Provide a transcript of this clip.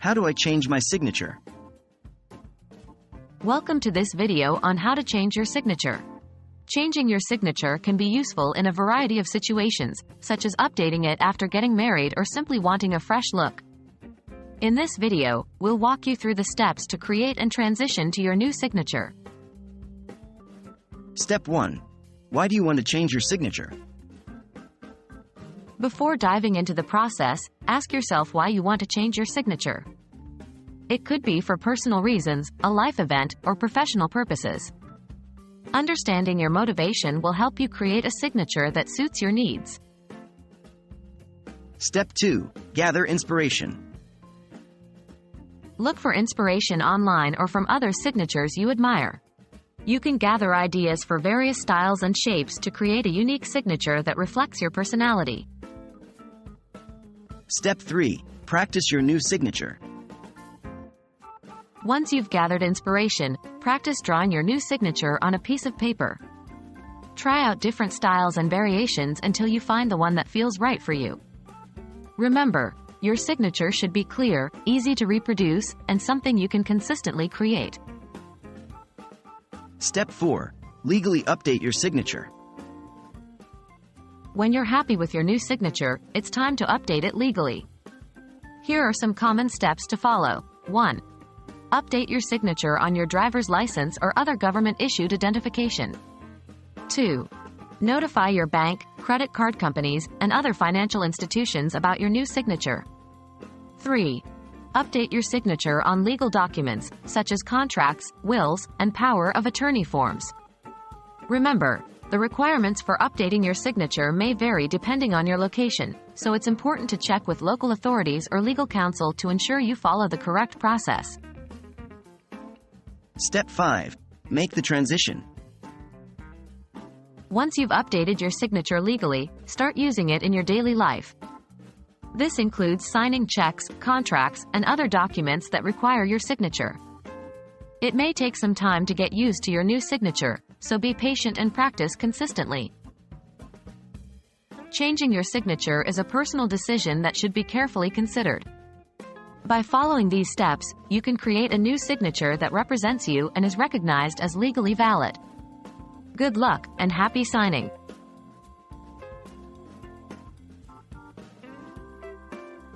How do I change my signature? Welcome to this video on how to change your signature. Changing your signature can be useful in a variety of situations, such as updating it after getting married or simply wanting a fresh look. In this video, we'll walk you through the steps to create and transition to your new signature. Step 1. Why do you want to change your signature? Before diving into the process, ask yourself why you want to change your signature. It could be for personal reasons, a life event, or professional purposes. Understanding your motivation will help you create a signature that suits your needs. Step 2. Gather inspiration. Look for inspiration online or from other signatures you admire. You can gather ideas for various styles and shapes to create a unique signature that reflects your personality. Step 3. Practice your new signature. Once you've gathered inspiration, practice drawing your new signature on a piece of paper. Try out different styles and variations until you find the one that feels right for you. Remember, your signature should be clear, easy to reproduce, and something you can consistently create. Step 4. Legally update your signature. When you're happy with your new signature, it's time to update it legally. Here are some common steps to follow. 1. Update your signature on your driver's license or other government-issued identification. 2. Notify your bank, credit card companies, and other financial institutions about your new signature. 3. Update your signature on legal documents, such as contracts, wills, and power of attorney forms. Remember, the requirements for updating your signature may vary depending on your location, so it's important to check with local authorities or legal counsel to ensure you follow the correct process. Step 5. Make the transition. Once you've updated your signature legally, start using it in your daily life. This includes signing checks, contracts, and other documents that require your signature. It may take some time to get used to your new signature, so be patient and practice consistently. Changing your signature is a personal decision that should be carefully considered. By following these steps, you can create a new signature that represents you and is recognized as legally valid. Good luck, and happy signing!